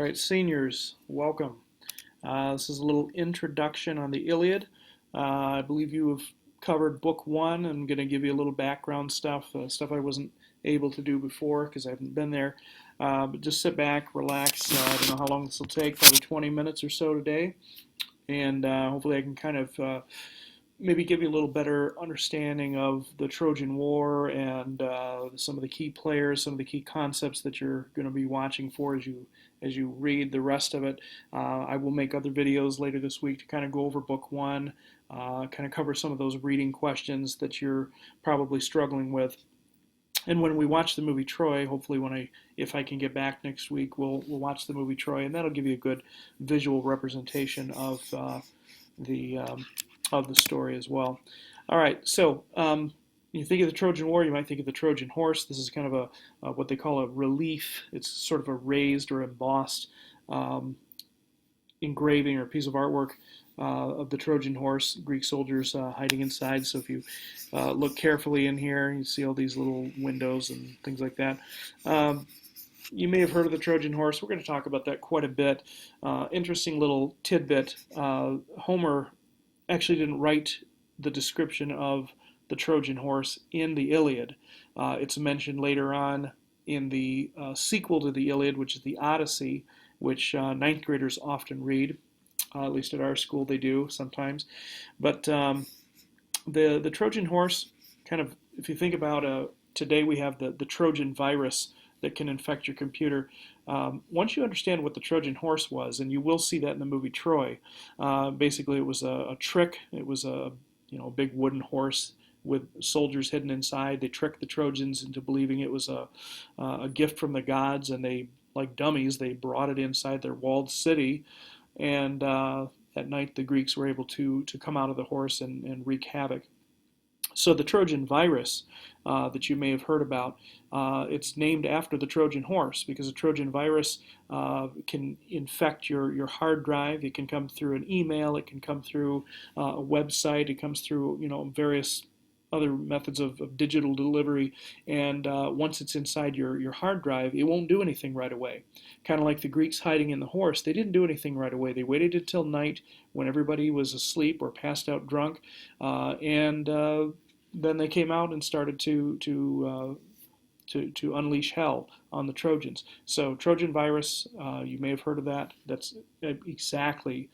right, seniors, welcome. This is a little introduction on the Iliad. I believe you have covered book one. I'm going to give you a little background stuff I wasn't able to do before because I haven't been there. But just sit back, relax. I don't know how long this will take, probably 20 minutes or so today. And hopefully I can kind of maybe give you a little better understanding of the Trojan War and some of the key players, some of the key concepts that you're going to be watching for as you read the rest of it. I will make other videos later this week to kind of go over book one, kind of cover some of those reading questions that you're probably struggling with. And when we watch the movie Troy, hopefully if I can get back next week, we'll watch the movie Troy, and that'll give you a good visual representation the of the story as well. All right, so you think of the Trojan War, you might think of the Trojan horse. This is kind of what they call a relief. It's sort of a raised or embossed um, engraving or piece of artwork of the Trojan horse, Greek soldiers hiding inside. So if you look carefully in here, you see all these little windows and things like that. You may have heard of the Trojan horse. We're going to talk about that quite a bit. Interesting little tidbit. Homer actually didn't write the description of the Trojan horse in the Iliad. It's mentioned later on in the sequel to the Iliad, which is the Odyssey, which ninth graders often read. At least at our school they do sometimes. But the Trojan horse, kind of, if you think about today we have the Trojan virus that can infect your computer. Once you understand what the Trojan horse was, and you will see that in the movie Troy, basically it was a trick. It was a big wooden horse with soldiers hidden inside. They tricked the Trojans into believing it was a gift from the gods, and they, like dummies, they brought it inside their walled city. And at night the Greeks were able to come out of the horse and wreak havoc. So the Trojan virus that you may have heard about, it's named after the Trojan horse because the Trojan virus can infect your hard drive. It can come through an email. It can come through a website. It comes through various other methods of digital delivery, and once it's inside your hard drive, it won't do anything right away. Kind of like the Greeks hiding in the horse, they didn't do anything right away. They waited until night when everybody was asleep or passed out drunk, and then they came out and started to unleash hell on the Trojans. So Trojan virus, you may have heard of that. That's exactly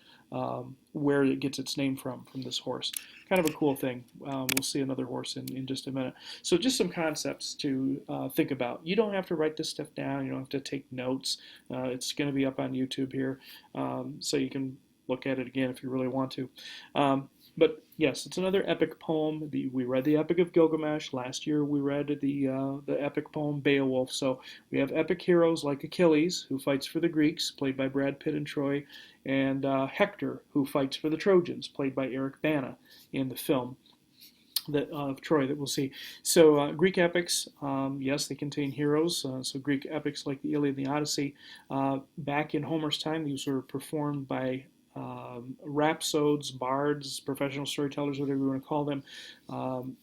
where it gets its name from this horse. Kind of a cool thing. We'll see another horse in just a minute. So just some concepts to think about. You don't have to write this stuff down. You don't have to take notes. It's going to be up on YouTube here, so you can look at it again if you really want to. But yes, it's another epic poem. We read the Epic of Gilgamesh. Last year we read the epic poem Beowulf. So we have epic heroes like Achilles, who fights for the Greeks, played by Brad Pitt in Troy, and Hector, who fights for the Trojans, played by Eric Bana in the film of Troy that we'll see. So Greek epics, yes, they contain heroes. So Greek epics like the Iliad and the Odyssey, back in Homer's time, these were performed by rhapsodes, bards, professional storytellers, whatever you want to call them,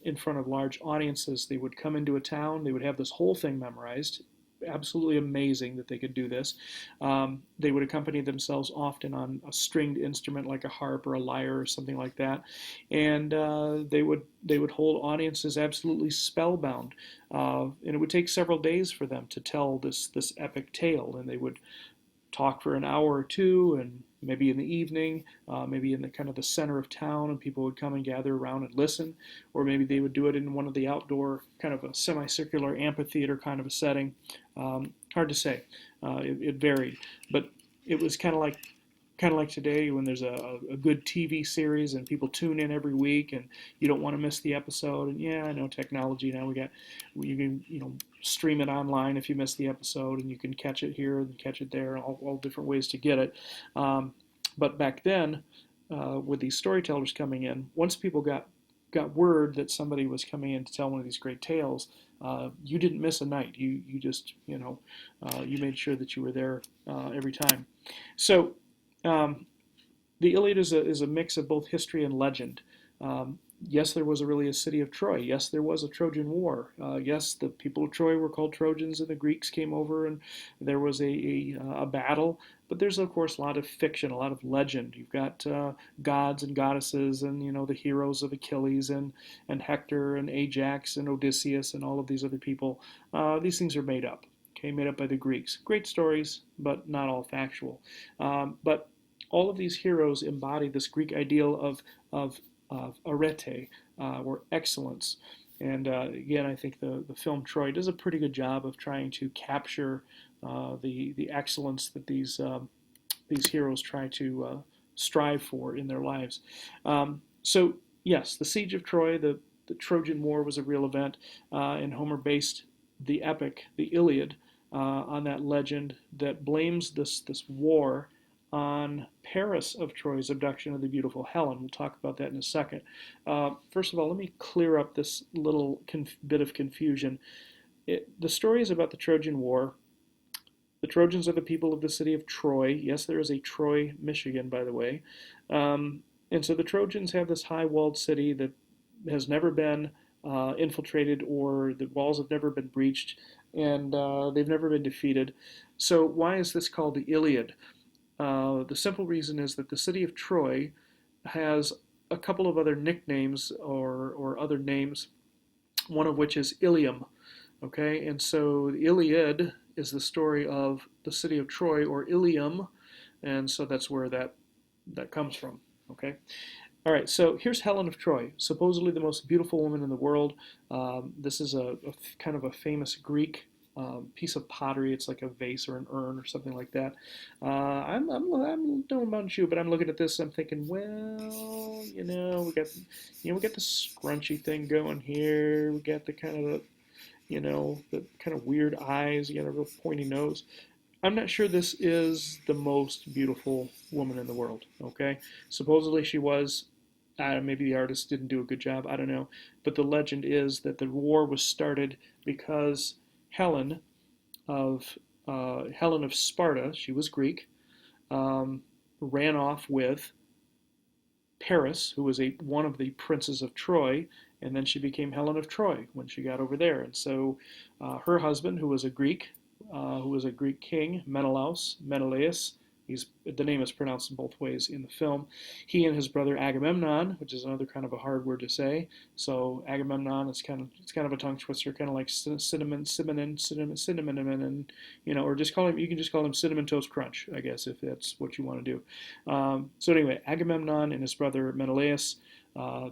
in front of large audiences. They would come into a town, they would have this whole thing memorized. Absolutely amazing that they could do this. They would accompany themselves often on a stringed instrument like a harp or a lyre or something like that, and they would hold audiences absolutely spellbound. And it would take several days for them to tell this epic tale, and they would talk for an hour or two, and maybe in the evening, maybe in the kind of the center of town, and people would come and gather around and listen, or maybe they would do it in one of the outdoor kind of a semicircular amphitheater kind of a setting. Hard to say. It varied, but it was kind of like today when there's a good TV series and people tune in every week and you don't want to miss the episode. And yeah, I know technology now, you can stream it online if you miss the episode, and you can catch it here and catch it there, all different ways to get it. But back then, with these storytellers coming in, once people got word that somebody was coming in to tell one of these great tales, you didn't miss a night. You just you made sure that you were there every time. So the Iliad is a mix of both history and legend. Yes, there was really a city of Troy. Yes, there was a Trojan War. Yes, the people of Troy were called Trojans, and the Greeks came over, and there was a battle. But there's of course a lot of fiction, a lot of legend. You've got gods and goddesses, and the heroes of Achilles and Hector and Ajax and Odysseus and all of these other people. These things are made up. Okay, made up by the Greeks. Great stories, but not all factual. But all of these heroes embody this Greek ideal of arete, or excellence. And again, I think the film Troy does a pretty good job of trying to capture the excellence that these heroes try to strive for in their lives. So yes, the siege of Troy, the Trojan War, was a real event, and Homer based the epic, the Iliad, on that legend that blames this war on Paris of Troy's abduction of the beautiful Helen. We'll talk about that in a second. First of all, let me clear up this little bit of confusion. The story is about the Trojan War. The Trojans are the people of the city of Troy. Yes, there is a Troy, Michigan, by the way. And so the Trojans have this high-walled city that has never been infiltrated, or the walls have never been breached, and they've never been defeated. So why is this called the Iliad? The simple reason is that the city of Troy has a couple of other nicknames or other names, one of which is Ilium. Okay, and so the Iliad is the story of the city of Troy, or Ilium, and so that's where that comes from. Okay, all right. So here's Helen of Troy, supposedly the most beautiful woman in the world. This is a kind of a famous Greek piece of pottery. It's like a vase or an urn or something like that. I'm don't know about you, but I'm looking at this. I'm thinking, well, we got the scrunchy thing going here. We got the kind of the kind of weird eyes. You got a real pointy nose. I'm not sure this is the most beautiful woman in the world. Okay, supposedly she was. Maybe the artist didn't do a good job. I don't know, but the legend is that the war was started because Helen of Sparta, she was Greek, ran off with Paris, who was one of the princes of Troy, and then she became Helen of Troy when she got over there. And so her husband, who was a Greek king, Menelaus, the name is pronounced in both ways in the film. He and his brother Agamemnon, which is another kind of a hard word to say. So Agamemnon is kind of a tongue twister, kind of like cinnamon, and or you can just call him Cinnamon Toast Crunch, I guess, if that's what you want to do. So anyway, Agamemnon and his brother Menelaus,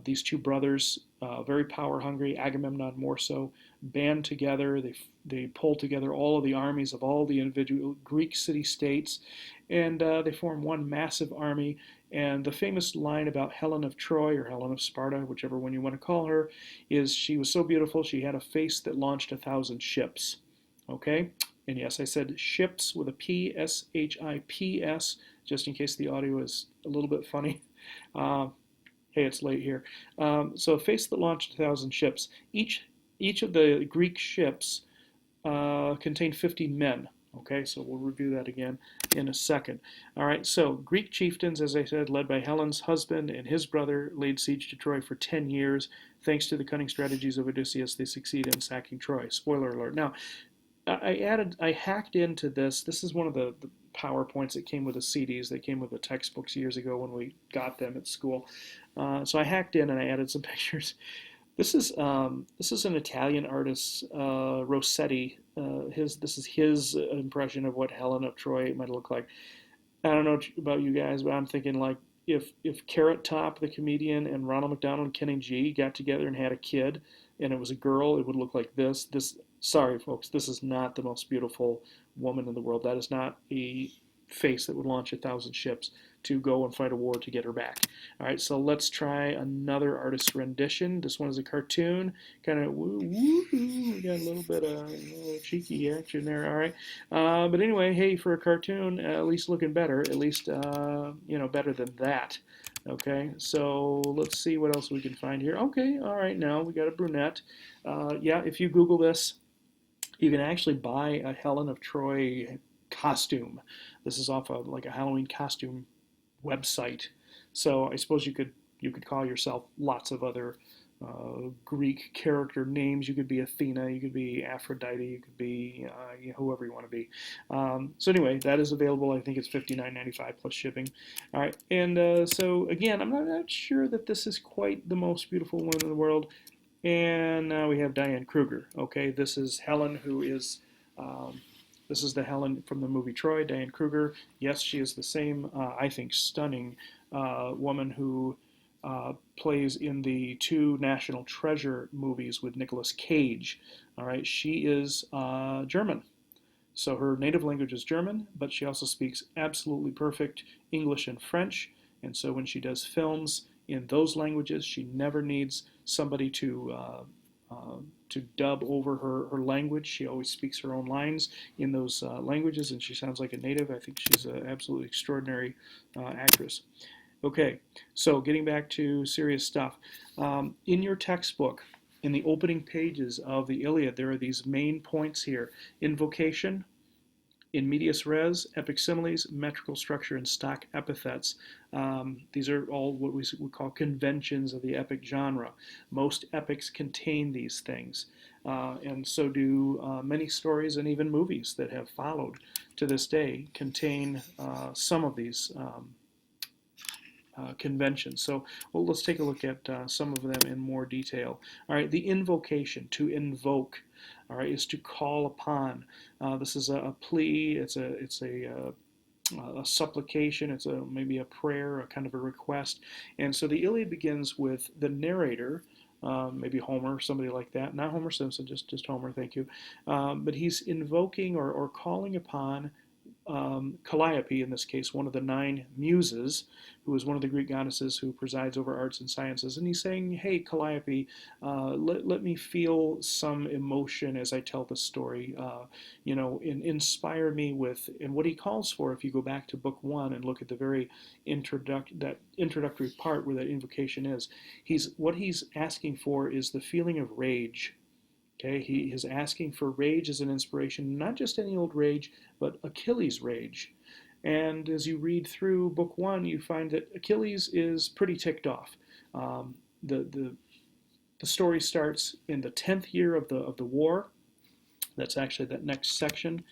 these two brothers, very power hungry, Agamemnon more so, band together. They pull together all of the armies of all the individual Greek city-states, and they form one massive army. And the famous line about Helen of Troy, or Helen of Sparta, whichever one you want to call her, is she was so beautiful she had a face that launched 1,000 ships. Okay? And yes, I said ships with a P, S-H-I-P-S, just in case the audio is a little bit funny. Hey, it's late here. So a face that launched 1,000 ships. Each of the Greek ships contained 50 men. Okay, so we'll review that again in a second. All right, so Greek chieftains, as I said, led by Helen's husband and his brother, laid siege to Troy for 10 years. Thanks to the cunning strategies of Odysseus, they succeed in sacking Troy. Spoiler alert. Now, I hacked into this. This is one of the PowerPoints that came with the CDs. They came with the textbooks years ago when we got them at school. So I hacked in and I added some pictures. This is an Italian artist, Rossetti. This is his impression of what Helen of Troy might look like. I don't know about you guys, but I'm thinking like if Carrot Top, the comedian, and Ronald McDonald and Kenny G got together and had a kid, and it was a girl, it would look like this. Sorry, folks, this is not the most beautiful woman in the world. That is not a face that would launch 1,000 ships to go and fight a war to get her back. All right, so let's try another artist's rendition. This one is a cartoon, kind of we got a little bit of cheeky action there. All right, but anyway, hey, for a cartoon, at least looking better. At least better than that. Okay, so let's see what else we can find here. Okay, all right, now we got a brunette. Yeah, if you Google this, you can actually buy a Helen of Troy costume. This is off of like a Halloween costume website. So I suppose you could call yourself lots of other Greek character names. You could be Athena, you could be Aphrodite, you could be whoever you want to be. So anyway, that is available. I think it's $59.95 plus shipping. All right, and so again, I'm not sure that this is quite the most beautiful woman in the world. And now we have Diane Kruger. Okay, this is Helen, who is. This is the Helen from the movie Troy, Diane Kruger. Yes, she is the same, I think, stunning woman who plays in the two National Treasure movies with Nicolas Cage. All right, she is German. So her native language is German, but she also speaks absolutely perfect English and French. And so when she does films in those languages, she never needs somebody to dub over her language. She always speaks her own lines in those languages, and she sounds like a native. I think she's an absolutely extraordinary actress. Okay, so getting back to serious stuff. In your textbook, in the opening pages of the Iliad, there are these main points here: invocation, in medias res, epic similes, metrical structure, and stock epithets. These are all what we would call conventions of the epic genre. Most epics contain these things, and so do many stories and even movies that have followed to this day contain some of these conventions. So well, let's take a look at some of them in more detail. All right, the invocation, to invoke, all right, is to call upon. This is a plea. It's a supplication. It's maybe a prayer, a kind of a request. And so the Iliad begins with the narrator. Maybe Homer, somebody like that. Not Homer Simpson, just Homer, thank you. But he's invoking or calling upon Calliope, in this case, one of the nine muses, who is one of the Greek goddesses who presides over arts and sciences. And he's saying, hey, Calliope, let me feel some emotion as I tell the story. Inspire me with, and what he calls for, if you go back to book one and look at the very introductory part where that invocation is, what he's asking for is the feeling of rage. Okay, he is asking for rage as an inspiration, not just any old rage, but Achilles' rage. And as you read through book one, you find that Achilles is pretty ticked off. The story starts in the 10th year of the war. That's actually that next section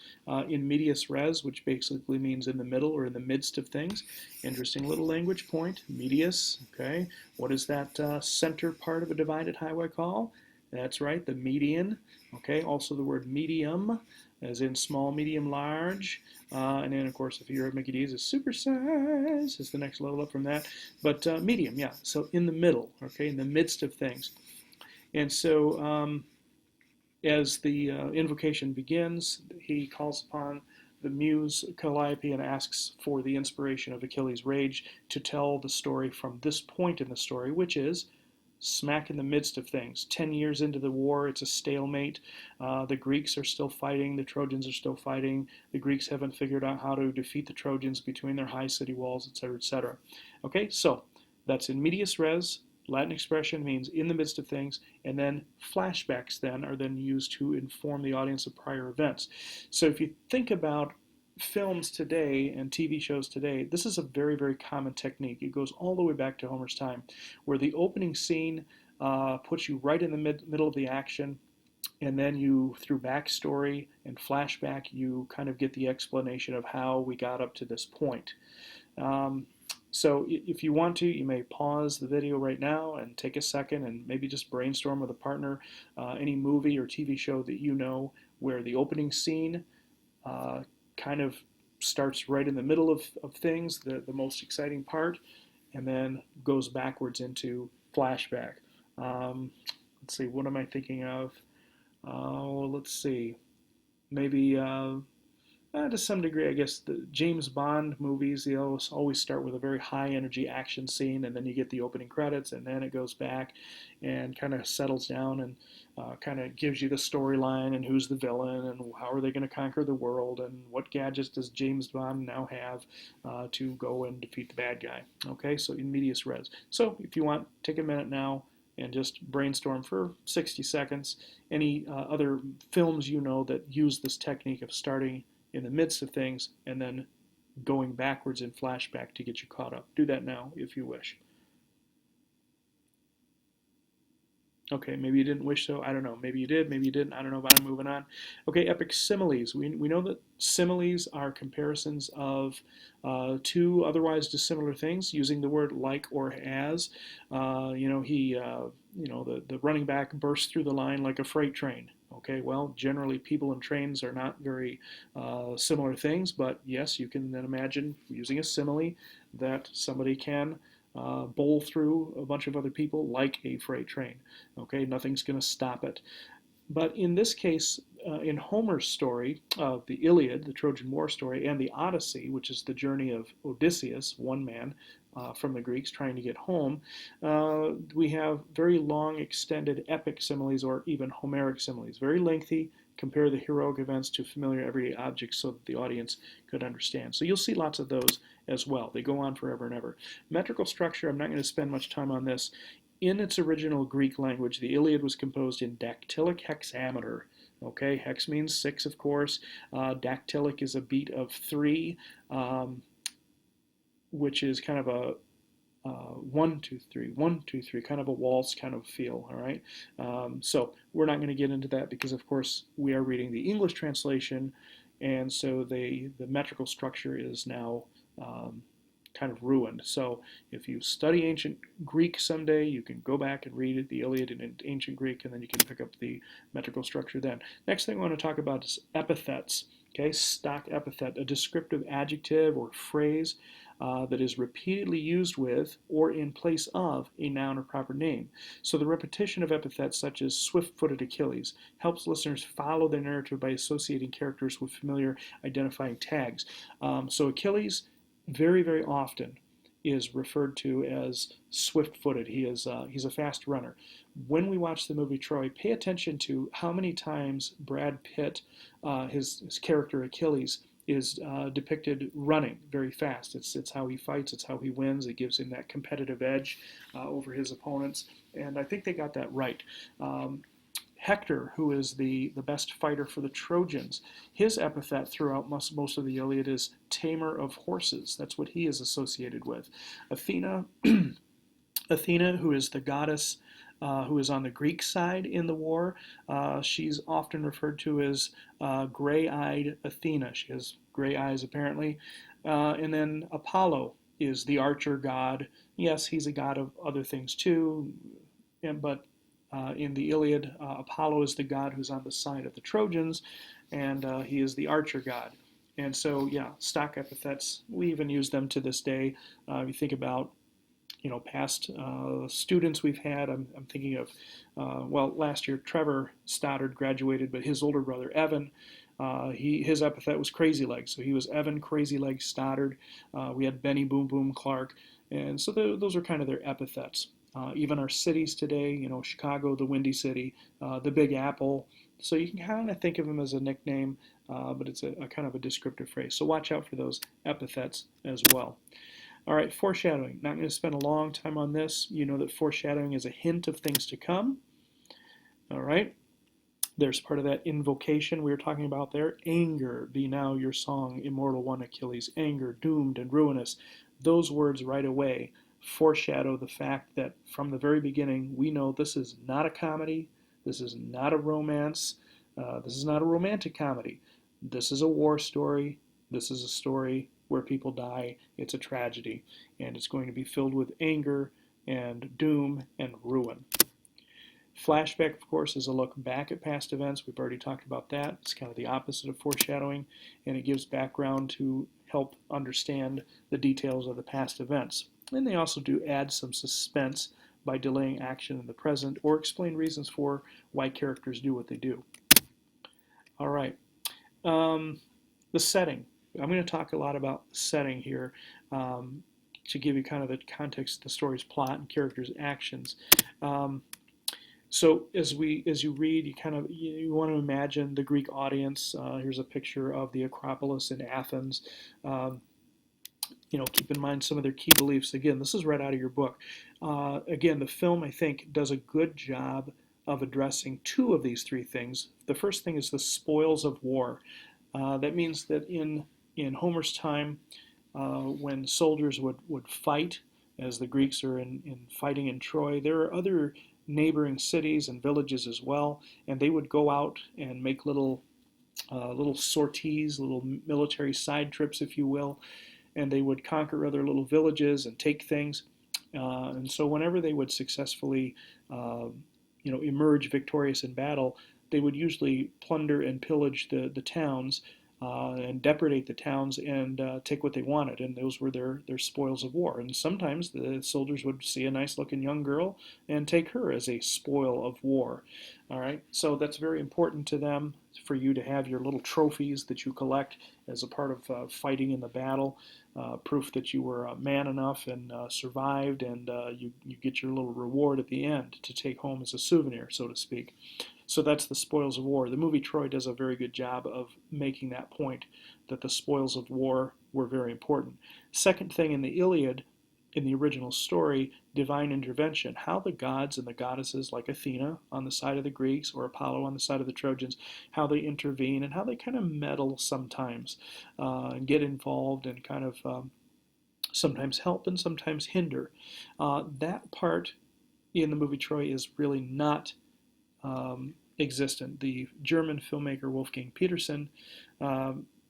in medias res, which basically means in the middle or in the midst of things. Interesting little language point, medius. Okay, what is that center part of a divided highway call? That's right, the median. Okay, also the word medium, as in small, medium, large. And then, of course, if you're at Mickey D's, it's supersize is the next level up from that. But medium, yeah, so in the middle, okay, in the midst of things. And so as the invocation begins, he calls upon the muse Calliope and asks for the inspiration of Achilles' rage to tell the story from this point in the story, which is smack in the midst of things. 10 years into the war, it's a stalemate. The Greeks are still fighting. The Trojans are still fighting. The Greeks haven't figured out how to defeat the Trojans between their high city walls, etc., etc. Okay, so that's in medias res. Latin expression means in the midst of things, and then flashbacks then are then used to inform the audience of prior events. So if you think about films today and TV shows today, this is a very, very common technique. It goes all the way back to Homer's time, where the opening scene puts you right in the middle of the action, and then you, through backstory and flashback, you kind of get the explanation of how we got up to this point. So if you want to, you may pause the video right now and take a second and maybe just brainstorm with a partner any movie or TV show that you know where the opening scene kind of starts right in the middle of things, the most exciting part, and then goes backwards into flashback. Let's see, what am I thinking of? Let's see, maybe to some degree, I guess the James Bond movies, they always start with a very high energy action scene, and then you get the opening credits, and then it goes back and kind of settles down and kind of gives you the storyline and who's the villain and how are they going to conquer the world and what gadgets does James Bond now have to go and defeat the bad guy. Okay, so in medias res. So if you want, take a minute now and just brainstorm for 60 seconds any other films you know that use this technique of starting in the midst of things and then going backwards in flashback to get you caught up. Do that now if you wish. Okay, maybe you didn't wish so. I don't know. Maybe you did. Maybe you didn't. I don't know, but I'm moving on. Okay, epic similes. We know that similes are comparisons of two otherwise dissimilar things using the word like or as. The running back burst through the line like a freight train. Okay, well, generally people and trains are not very similar things, but yes, you can then imagine using a simile that somebody can bowl through a bunch of other people like a freight train. Okay, nothing's going to stop it. But in this case, in Homer's story of the Iliad, the Trojan War story, and the Odyssey, which is the journey of Odysseus, one man from the Greeks trying to get home, we have very long, extended epic similes or even Homeric similes, very lengthy. Compare the heroic events to familiar everyday objects so that the audience could understand. So you'll see lots of those as well. They go on forever and ever. Metrical structure, I'm not going to spend much time on this. In its original Greek language, the Iliad was composed in dactylic hexameter. Okay, hex means six, of course. Dactylic is a beat of three, which is kind of a 1, 2, 3, 1, 2, 3, kind of a waltz kind of feel. All right. So we're not going to get into that because, of course, we are reading the English translation, and so the metrical structure is now kind of ruined. So if you study ancient Greek someday, you can go back and read the Iliad in ancient Greek, and then you can pick up the metrical structure then. Next thing I want to talk about is epithets. Okay, stock epithet, a descriptive adjective or phrase that is repeatedly used with or in place of a noun or proper name. So the repetition of epithets such as swift-footed Achilles helps listeners follow the narrative by associating characters with familiar identifying tags. So Achilles very, very often is referred to as swift-footed. He's a fast runner. When we watch the movie Troy, pay attention to how many times Brad Pitt, his character Achilles, is depicted running very fast. It's how he fights. It's how he wins. It gives him that competitive edge over his opponents, and I think they got that right. Hector, who is the best fighter for the Trojans, his epithet throughout most of the Iliad is tamer of horses. That's what he is associated with. Athena, Athena, who is the goddess who is on the Greek side in the war, she's often referred to as gray-eyed Athena. She has gray eyes, apparently. And then Apollo is the archer god. Yes, he's a god of other things too, but in the Iliad, Apollo is the god who's on the side of the Trojans, and he is the archer god. And so, yeah, stock epithets, we even use them to this day. You think about past students we've had. I'm thinking of, last year Trevor Stoddard graduated, but his older brother Evan, his epithet was Crazy Legs, so he was Evan Crazy Legs Stoddard. We had Benny Boom Boom Clark, and so those are kind of their epithets. Even our cities today, Chicago, the Windy City, the Big Apple. So you can kind of think of them as a nickname, but it's a kind of a descriptive phrase. So watch out for those epithets as well. All right, foreshadowing. Not going to spend a long time on this. You know that foreshadowing is a hint of things to come. All right. There's part of that invocation we were talking about there. Anger, be now your song, immortal one Achilles. Anger, doomed and ruinous. Those words right away foreshadow the fact that from the very beginning, we know this is not a comedy. This is not a romance. This is not a romantic comedy. This is a war story. This is a story where people die. It's a tragedy, and it's going to be filled with anger and doom and ruin. Flashback, of course, is a look back at past events. We've already talked about that. It's kind of the opposite of foreshadowing, and it gives background to help understand the details of the past events. And they also do add some suspense by delaying action in the present or explain reasons for why characters do what they do. All right. The setting. I'm going to talk a lot about setting here to give you kind of the context of the story's plot and characters' actions. So as you read, you want to imagine the Greek audience. Here's a picture of the Acropolis in Athens. Keep in mind some of their key beliefs. Again, this is right out of your book. Again, the film, I think, does a good job of addressing two of these three things. The first thing is the spoils of war. That means that in Homer's time, when soldiers would fight, as the Greeks are in fighting in Troy, there are other neighboring cities and villages as well, and they would go out and make little sorties, little military side trips, if you will, and they would conquer other little villages and take things. And so whenever they would successfully, emerge victorious in battle, they would usually plunder and pillage the towns and depredate the towns and take what they wanted, and those were their spoils of war. And sometimes the soldiers would see a nice-looking young girl and take her as a spoil of war. All right, so that's very important to them for you to have your little trophies that you collect as a part of fighting in the battle, proof that you were man enough and survived, and you get your little reward at the end to take home as a souvenir, so to speak. So that's the spoils of war. The movie Troy does a very good job of making that point, that the spoils of war were very important. Second thing, in the Iliad, in the original story, divine intervention, how the gods and the goddesses, like Athena on the side of the Greeks or Apollo on the side of the Trojans, how they intervene and how they kind of meddle sometimes and get involved and kind of sometimes help and sometimes hinder. That part in the movie Troy is really not existent. The German filmmaker Wolfgang Petersen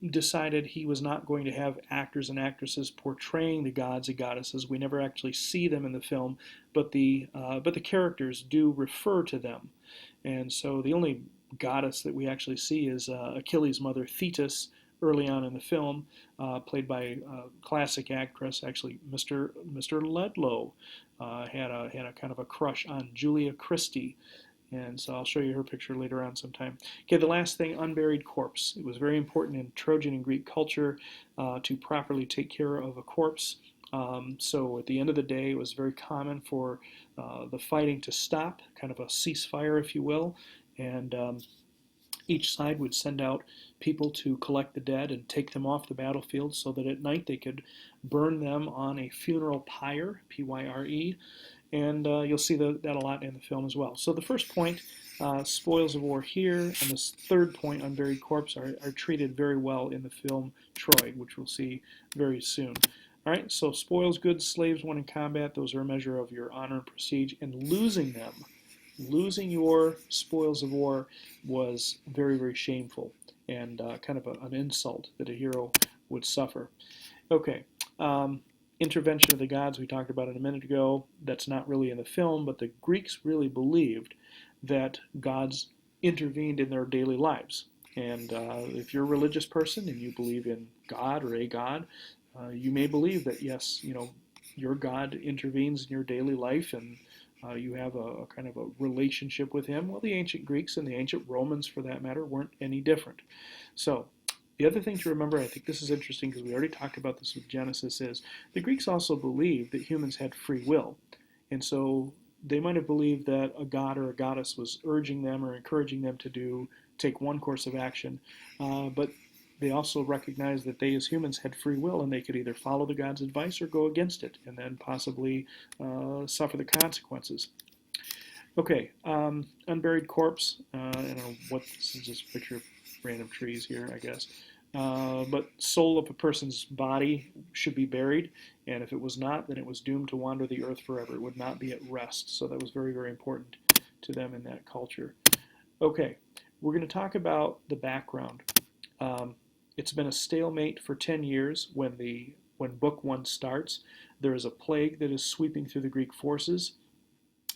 decided he was not going to have actors and actresses portraying the gods and goddesses. We never actually see them in the film, but the characters do refer to them. And so the only goddess that we actually see is Achilles' mother Thetis early on in the film, played by a classic actress, actually Mr. Ledlow had a kind of a crush on Julia Christie. And so I'll show you her picture later on sometime. Okay, the last thing, unburied corpse. It was very important in Trojan and Greek culture to properly take care of a corpse. So at the end of the day, it was very common for the fighting to stop, kind of a ceasefire, if you will, and each side would send out people to collect the dead and take them off the battlefield so that at night they could burn them on a funeral pyre, P-Y-R-E, and you'll see that a lot in the film as well. So the first point, spoils of war here, and this third point, unburied corpse, are treated very well in the film Troy, which we'll see very soon. All right, so spoils, goods, slaves won in combat, those are a measure of your honor and prestige, and losing them, losing your spoils of war was very, very shameful and kind of an insult that a hero would suffer. Okay, intervention of the gods we talked about it a minute ago. That's not really in the film, but the Greeks really believed that gods intervened in their daily lives. And if you're a religious person and you believe in God or a god, you may believe that, yes, your God intervenes in your daily life and you have a kind of a relationship with him. Well, the ancient Greeks and the ancient Romans, for that matter, weren't any different. So the other thing to remember, I think this is interesting because we already talked about this with Genesis, is the Greeks also believed that humans had free will. And so they might have believed that a god or a goddess was urging them or encouraging them to take one course of action, but they also recognized that they as humans had free will and they could either follow the god's advice or go against it and then possibly suffer the consequences. Okay, unburied corpse. I don't know what this is, just a picture of random trees here, I guess. But soul of a person's body should be buried, and if it was not, then it was doomed to wander the earth forever. It would not be at rest. So that was very, very important to them in that culture. Okay, we're going to talk about the background. It's been a stalemate for 10 years when book 1 starts. There is a plague that is sweeping through the Greek forces,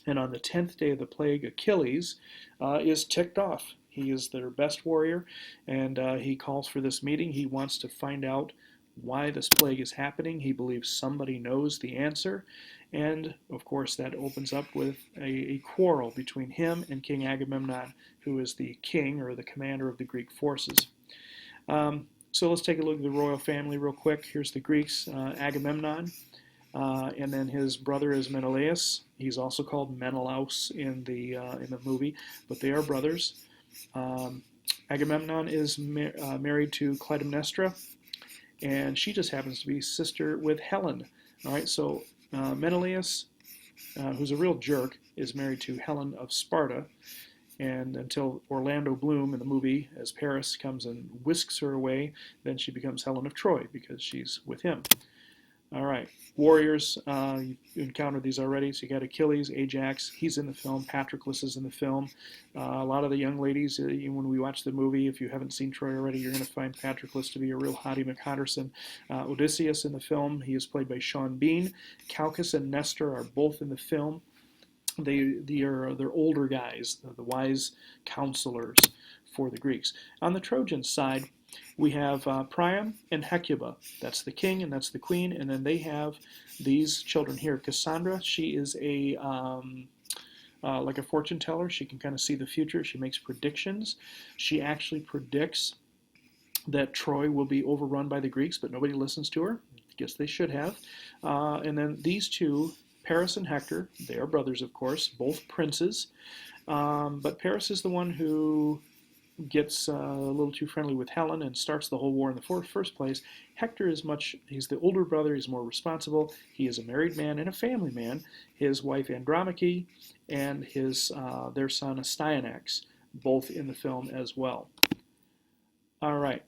and on the 10th day of the plague, Achilles is ticked off. He is their best warrior, and he calls for this meeting. He wants to find out why this plague is happening. He believes somebody knows the answer, and of course that opens up with a quarrel between him and King Agamemnon, who is the king or the commander of the Greek forces. So let's take a look at the royal family real quick. Here's the Greeks, Agamemnon, and then his brother is Menelaus. He's also called Menelaus in the movie, but they are brothers. Agamemnon is married to Clytemnestra, and she just happens to be sister with Helen. All right, so Menelaus, who's a real jerk, is married to Helen of Sparta, and until Orlando Bloom in the movie, as Paris comes and whisks her away, then she becomes Helen of Troy because she's with him. All right, warriors. You encountered these already. So you got Achilles, Ajax. He's in the film. Patroclus is in the film. A lot of the young ladies, when we watch the movie, if you haven't seen Troy already, you're going to find Patroclus to be a real hottie McHotterson. Odysseus in the film. He is played by Sean Bean. Calchas and Nestor are both in the film. They're older guys, the wise counselors for the Greeks. On the Trojan side, we have Priam and Hecuba. That's the king and that's the queen, and then they have these children here. Cassandra, she is like a fortune teller. She can kind of see the future. She makes predictions. She actually predicts that Troy will be overrun by the Greeks, but nobody listens to her. I guess they should have. And then these two, Paris and Hector, they are brothers, of course, both princes. But Paris is the one who gets a little too friendly with Helen and starts the whole war in the first place. Hector he's the older brother, he's more responsible. He is a married man and a family man. His wife Andromache and their son Astyanax, both in the film as well. All right.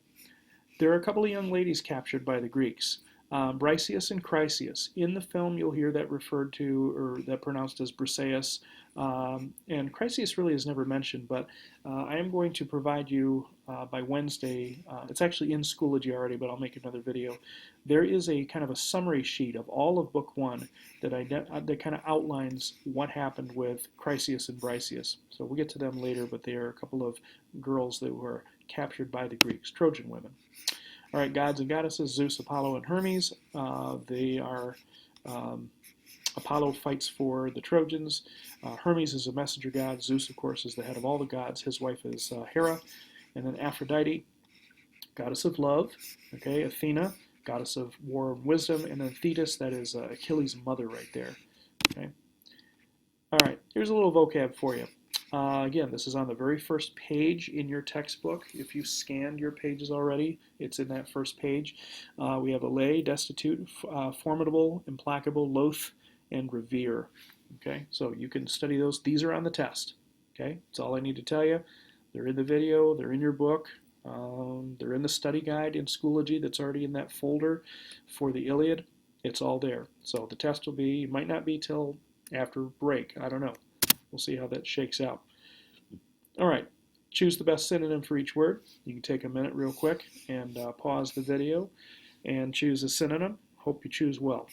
There are a couple of young ladies captured by the Greeks. Briseis and Chryseis. In the film, you'll hear that referred to, or that pronounced as Briseis. And Chryseis really is never mentioned, but I am going to provide you by Wednesday. It's actually in Schoology already, but I'll make another video. There is a kind of a summary sheet of all of Book 1 that kind of outlines what happened with Chryseis and Briseis. So we'll get to them later, but they are a couple of girls that were captured by the Greeks, Trojan women. All right, gods and goddesses, Zeus, Apollo, and Hermes. They are, Apollo fights for the Trojans. Hermes is a messenger god. Zeus, of course, is the head of all the gods. His wife is Hera. And then Aphrodite, goddess of love. Okay, Athena, goddess of war and wisdom. And then Thetis, that is Achilles' mother right there. Okay. All right, here's a little vocab for you. Again, this is on the very first page in your textbook. If you scanned your pages already, it's in that first page. We have allay, destitute, formidable, implacable, loath, and revere. Okay, so you can study those. These are on the test. Okay, that's all I need to tell you. They're in the video, they're in your book, they're in the study guide in Schoology that's already in that folder for the Iliad. It's all there. So the test will be, it might not be till after break. I don't know. We'll see how that shakes out. All right, choose the best synonym for each word. You can take a minute real quick and pause the video and choose a synonym. Hope you choose well.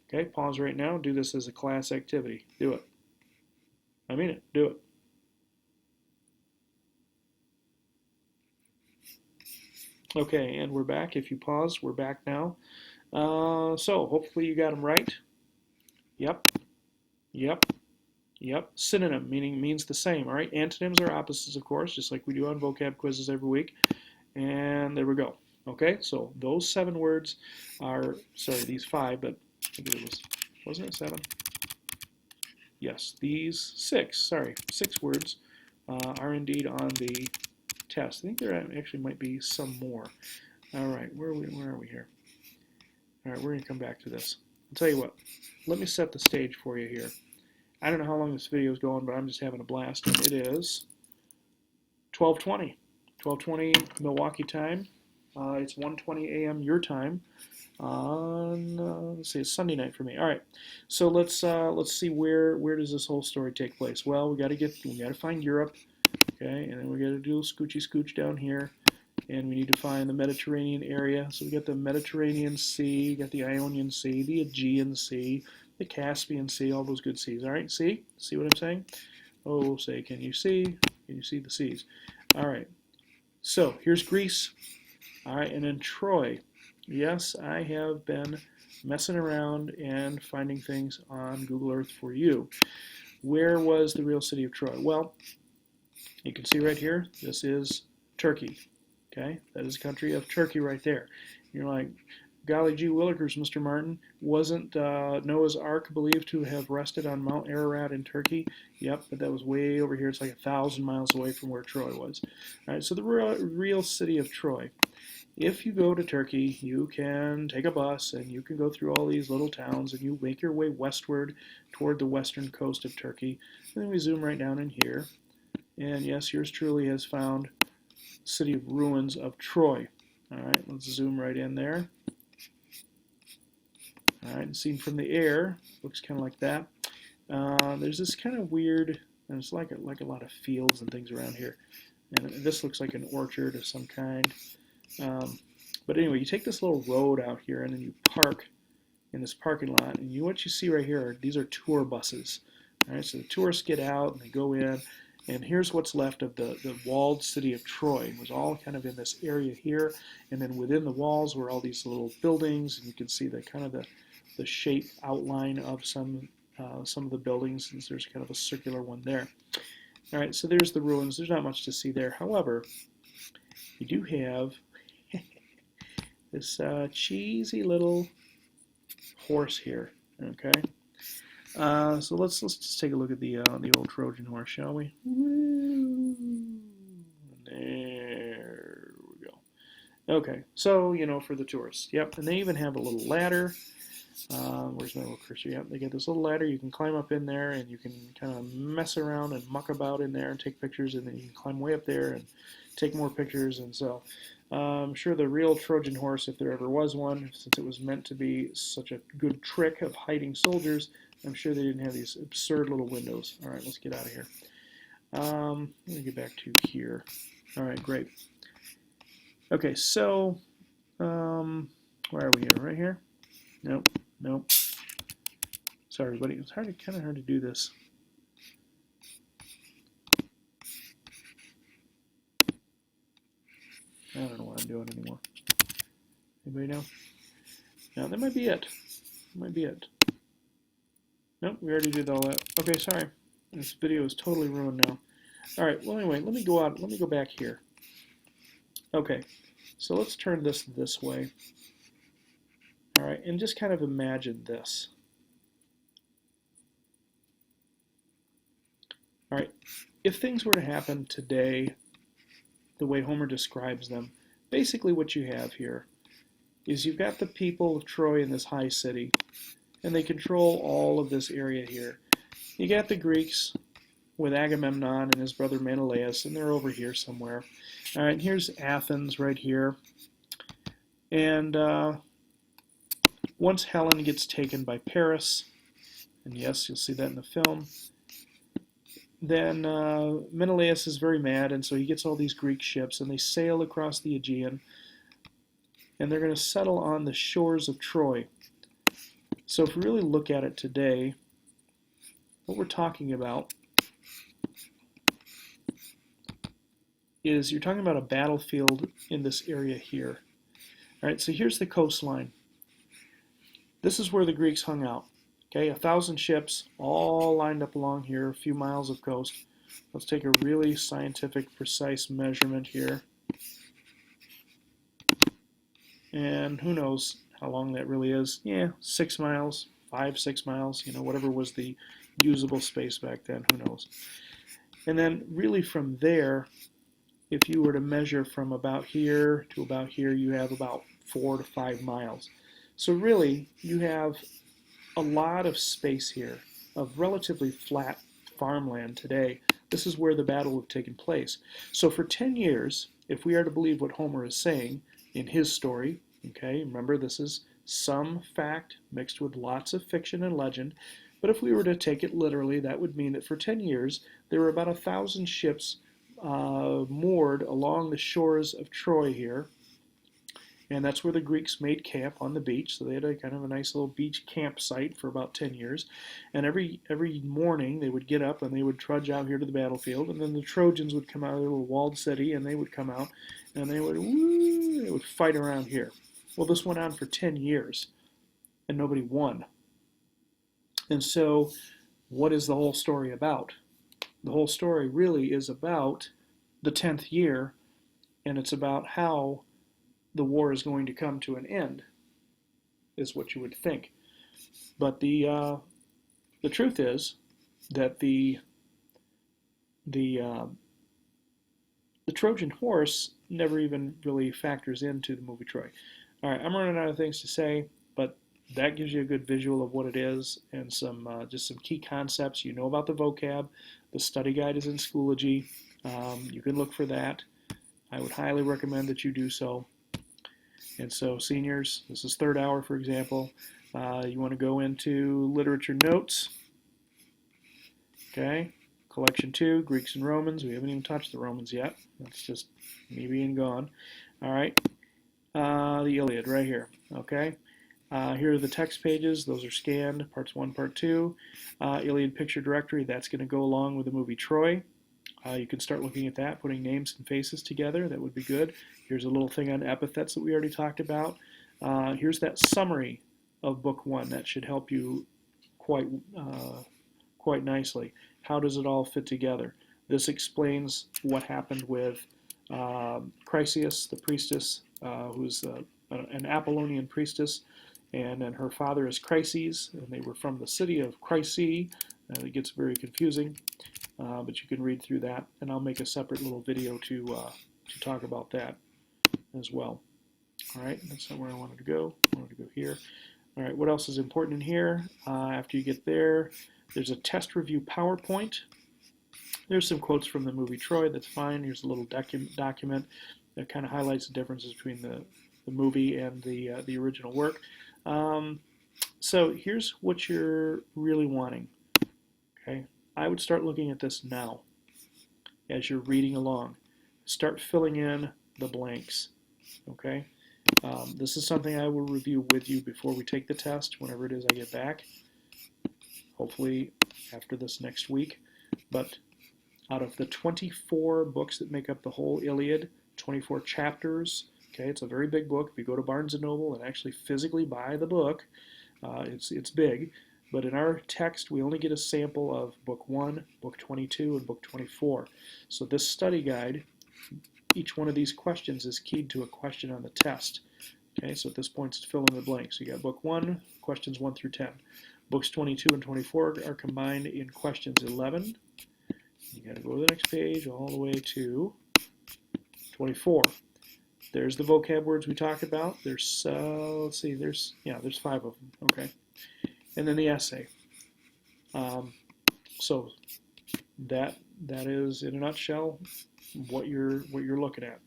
Okay, pause right now. Do this as a class activity. Do it. I mean it. Do it. Okay, and we're back. If you paused, we're back now. So hopefully you got them right. Yep. Yep. Yep, synonym means the same, all right? Antonyms are opposites, of course, just like we do on vocab quizzes every week. And there we go. Okay, so those 7 words are, sorry, these 5, but I think it was, wasn't it 7? Yes, these 6 words are indeed on the test. I think there actually might be some more. All right, where are we here? All right, we're going to come back to this. I'll tell you what, let me set the stage for you here. I don't know how long this video is going, but I'm just having a blast. And it is 12:20 Milwaukee time. It's 1:20 a.m. your time on let's see, it's Sunday night for me. All right, so let's see where does this whole story take place? Well, we got to find Europe, okay, and then we got to do a scoochy scooch down here, and we need to find the Mediterranean area. So we got the Mediterranean Sea, we got the Ionian Sea, the Aegean Sea, the Caspian Sea, all those good seas. All right, see what I'm saying? Oh, say, can you see? Can you see the seas? All right, so here's Greece. All right, and then Troy. Yes, I have been messing around and finding things on Google Earth for you. Where was the real city of Troy? Well, you can see right here, this is Turkey. Okay, that is the country of Turkey right there. You're like, golly gee willikers, Mr. Martin, wasn't Noah's Ark believed to have rested on Mount Ararat in Turkey? Yep, but that was way over here. It's like 1,000 miles away from where Troy was. All right, so the real city of Troy. If you go to Turkey, you can take a bus and you can go through all these little towns and you make your way westward toward the western coast of Turkey. And then we zoom right down in here. And yes, yours truly has found the city of ruins of Troy. All right, let's zoom right in there. All right, seen from the air, looks kind of like that. There's this kind of weird, and it's like a lot of fields and things around here. And this looks like an orchard of some kind. But anyway, you take this little road out here, and then you park in this parking lot. And what you see right here, these are tour buses. All right, so the tourists get out and they go in, and here's what's left of the walled city of Troy. It was all kind of in this area here, and then within the walls were all these little buildings, and you can see the kind of the shape outline of some of the buildings. And there's kind of a circular one there. All right, so there's the ruins. There's not much to see there. However, you do have this cheesy little horse here. Okay, so let's just take a look at the old Trojan horse, shall we? There we go. Okay, so for the tourists. Yep, and they even have a little ladder. Where's my little cursor? Yep, they get this little ladder. You can climb up in there, and you can kind of mess around and muck about in there and take pictures, and then you can climb way up there and take more pictures. And so I'm sure the real Trojan horse, if there ever was one, since it was meant to be such a good trick of hiding soldiers, I'm sure they didn't have these absurd little windows. All right, let's get out of here. Let me get back to here. All right, great. Okay, so where are we here? Right here? Nope. Nope. Sorry, everybody. It's kind of hard to do this. I don't know what I'm doing anymore. Anybody know? No, that might be it. That might be it. Nope, we already did all that. Okay, sorry. This video is totally ruined now. All right. Well, anyway, let me go out. Let me go back here. Okay. So let's turn this way. All right, and just kind of imagine this. All right, if things were to happen today, the way Homer describes them, basically what you have here is you've got the people of Troy in this high city, and they control all of this area here. You got the Greeks with Agamemnon and his brother Menelaus, and they're over here somewhere. All right, here's Athens right here. And once Helen gets taken by Paris, and yes, you'll see that in the film, then Menelaus is very mad, and so he gets all these Greek ships, and they sail across the Aegean, and they're going to settle on the shores of Troy. So if we really look at it today, what we're talking about is you're talking about a battlefield in this area here. All right, so here's the coastline. This is where the Greeks hung out. Okay, 1,000 ships all lined up along here, a few miles of coast. Let's take a really scientific, precise measurement here. And who knows how long that really is. Yeah, 6 miles, 5, 6 miles, whatever was the usable space back then, who knows. And then really from there, if you were to measure from about here to about here, you have about 4 to 5 miles. So really, you have a lot of space here of relatively flat farmland today. This is where the battle would have taken place. So for 10 years, if we are to believe what Homer is saying in his story, okay, remember this is some fact mixed with lots of fiction and legend, but if we were to take it literally, that would mean that for 10 years, there were about 1,000 ships moored along the shores of Troy here. And that's where the Greeks made camp on the beach. So they had a kind of a nice little beach campsite for about 10 years. And every morning they would get up and they would trudge out here to the battlefield. And then the Trojans would come out of their little walled city and they would come out and they would fight around here. Well, this went on for 10 years and nobody won. And so what is the whole story about? The whole story really is about the 10th year, and it's about how the war is going to come to an end, is what you would think. But the truth is that the Trojan horse never even really factors into the movie Troy. All right, I'm running out of things to say, but that gives you a good visual of what it is and some just some key concepts. You know about the vocab. The study guide is in Schoology. You can look for that. I would highly recommend that you do so. And so seniors, this is third hour, for example. You want to go into literature notes. Okay, collection 2, Greeks and Romans. We haven't even touched the Romans yet. That's just me being gone. All right, the Iliad right here. Okay, here are the text pages. Those are scanned, parts 1, part 2. Iliad picture directory, that's going to go along with the movie Troy. You can start looking at that, putting names and faces together. That would be good. Here's a little thing on epithets that we already talked about. Here's that summary of book 1. That should help you quite nicely. How does it all fit together? This explains what happened with Chryseis, the priestess, who's an Apollonian priestess, and then her father is Chryses, and they were from the city of Chryse. It gets very confusing, but you can read through that, and I'll make a separate little video to talk about that as well. All right, that's not where I wanted to go. I wanted to go here. All right, what else is important in here? After you get there, there's a test review PowerPoint. There's some quotes from the movie Troy. That's fine. Here's a little document that kind of highlights the differences between the movie and the original work. So here's what you're really wanting. Okay, I would start looking at this now as you're reading along. Start filling in the blanks. Okay, this is something I will review with you before we take the test, whenever it is I get back. Hopefully after this next week. But out of the 24 books that make up the whole Iliad, 24 chapters, okay, it's a very big book. If you go to Barnes & Noble and actually physically buy the book, it's big. But in our text, we only get a sample of book 1, book 22, and book 24. So this study guide, each one of these questions is keyed to a question on the test. Okay, so at this point, it's fill in the blanks. So you got book 1, questions 1 through 10. Books 22 and 24 are combined in questions 11. You got to go to the next page all the way to 24. There's the vocab words we talked about. There's let's see, there's 5 of them. Okay, and then the essay. So that is in a nutshell what you're looking at.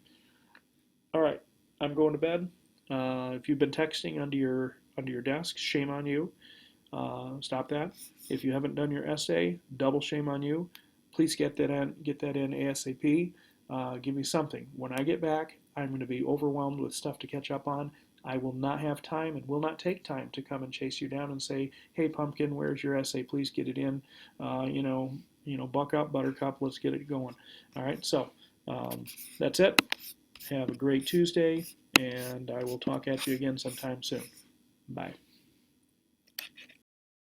All right, I'm going to bed. If you've been texting under your desk, shame on you. Stop that. If you haven't done your essay, double shame on you. Please get that in ASAP. Give me something. When I get back, I'm going to be overwhelmed with stuff to catch up on. I will not have time and will not take time to come and chase you down and say, "Hey, Pumpkin, where's your essay? Please get it in." Buck up, Buttercup. Let's get it going. All right. So that's it. Have a great Tuesday, and I will talk at you again sometime soon. Bye.